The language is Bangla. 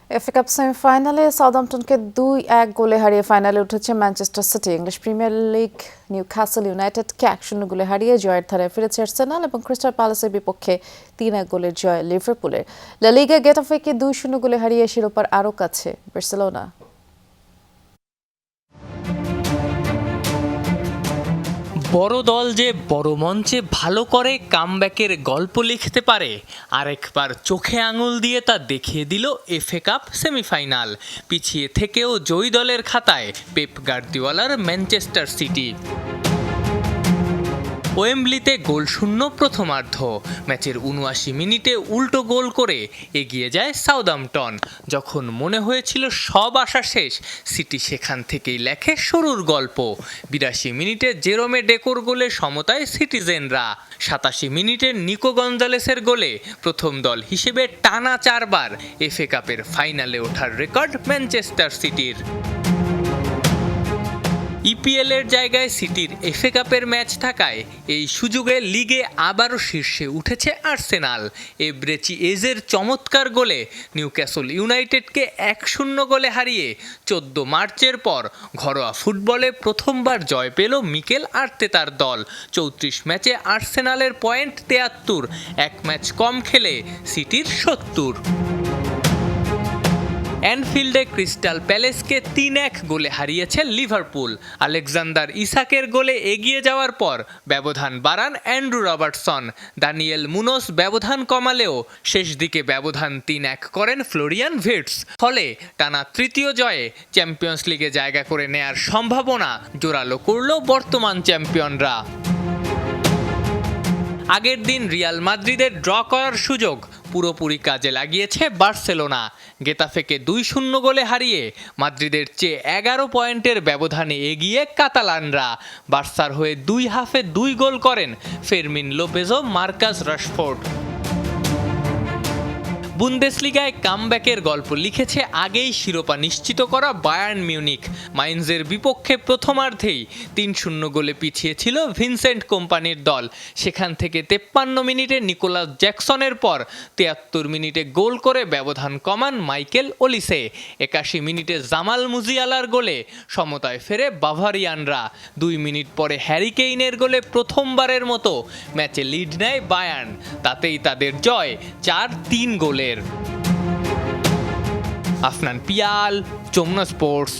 এফএ কাপ সেমিফাইনালে সাউদাম্পটনকে 2-1 গোলে হারিয়ে ফাইনালে উঠেছে Manchester City. English Premier League Newcastle ইউনাইটেডকে 1-0 গোলে হারিয়ে জয়ের ধারায় ফিরেছে আর্সেনাল এবং ক্রিস্টাল প্যালেসের বিপক্ষে 3-1 গোলের জয় লিভারপুলের। লা লিগা গেটাফেকে 2-0 গোলে হারিয়ে শিরোপার আরও কাছে বার্সেলোনা। বড় দল যে বড় মঞ্চে ভালো করে কামব্যাকের গল্প লিখতে পারে, আরেকবার চোখে আঙুল দিয়ে তা দেখিয়ে দিল এফএ কাপ সেমিফাইনাল। পিছিয়ে থেকেও জয়ী দলের খাতায় পেপ গার্দিওলার ম্যানচেস্টার সিটি। ওয়েম্বলিতে গোলশূন্য প্রথমার্ধ। ম্যাচের ৭৯ মিনিটে উল্টো গোল করে এগিয়ে যায় সাউদাম্পটন। যখন মনে হয়েছিল সব আশা শেষ, সিটি সেখান থেকেই লেখে শুরুর গল্প। ৮২ মিনিটে জেরোমে ডেকোর গোলে সমতায় সিটিজেনরা। ৮৭ মিনিটে নিকো গঞ্জালেসের গোলে প্রথম দল হিসেবে টানা ৪ বার এফএ কাপের ফাইনালে ওঠার রেকর্ড ম্যানচেস্টার সিটির। ইপিএল এর জায়গায় সিটির এফএ কাপের ম্যাচ থাকায় এই সুযোগে লিগে আবারও শীর্ষে উঠেছে আর্সেনাল। এব্রেচি এজের চমৎকার গোলে নিউক্যাসল ইউনাইটেডকে ১-০ গোলে হারিয়ে ১৪ মার্চের পর ঘরোয়া ফুটবলে প্রথমবার জয় পেল মিকেল আর্তেতার দল। ৩৪ ম্যাচে আর্সেনালের পয়েন্ট ৭৩, এক ম্যাচ কম খেলে সিটির ৭০। অ্যানফিল্ডে ক্রিস্টাল প্যালেসকে ৩-১ গোলে হারিয়েছে লিভারপুল। আলেকজান্ডার ইসাকের গোলে এগিয়ে যাওয়ার পর ব্যবধান বাড়ান অ্যান্ড্রু রবার্টসন। দানিয়েল মুনোস ব্যবধান কমালেও শেষ দিকে ব্যবধান ৩-১ করেন ফ্লোরিয়ান ভির্টস। ফলে টানা তৃতীয় জয়ে চ্যাম্পিয়ন্স লিগে জায়গা করে নেয়ার সম্ভাবনা জোরালো করল বর্তমান চ্যাম্পিয়নরা। আগের দিন রিয়াল মাদ্রিদের ড্র করার সুযোগ পুরোপুরি কাজে লাগিয়েছে বার্সেলোনা। গেতাফেকে ২-০ গোলে হারিয়ে মাদ্রিদের চেয়ে ১১ পয়েন্টের ব্যবধানে এগিয়ে কাতালানরা। বার্সার হয়ে ২ হাফে ২ গোল করেন ফেরমিন লোপেজ ও মার্কাস রাশফোর্ড। বুন্দেসলিগায় কামব্যাকের গল্প লিখেছে আগেই শিরোপা নিশ্চিত করা বায়ার্ন মিউনিখ। মাইনজের বিপক্ষে প্রথমার্ধেই ৩-০ গোলে পিছিয়ে ছিল ভিনসেন্ট কোম্পানির দল। সেখান থেকে ৫৩ মিনিটে নিকোলাস জ্যাকসনের পর ৭৩ মিনিটে গোল করে ব্যবধান কমান মাইকেল ওলিসে। ৮১ মিনিটে জামাল মুজিয়ালার গোলে সমতায় ফেরে বাভারিয়ানরা। ২ মিনিট পরে হ্যারি কেইনের গোলে প্রথমবারের মতো ম্যাচে লিড নেয় বায়ার্ন। তাতেই তাদের জয় ৪-৩ গোলে। আফনান পিয়াল, যমুনা স্পোর্টস।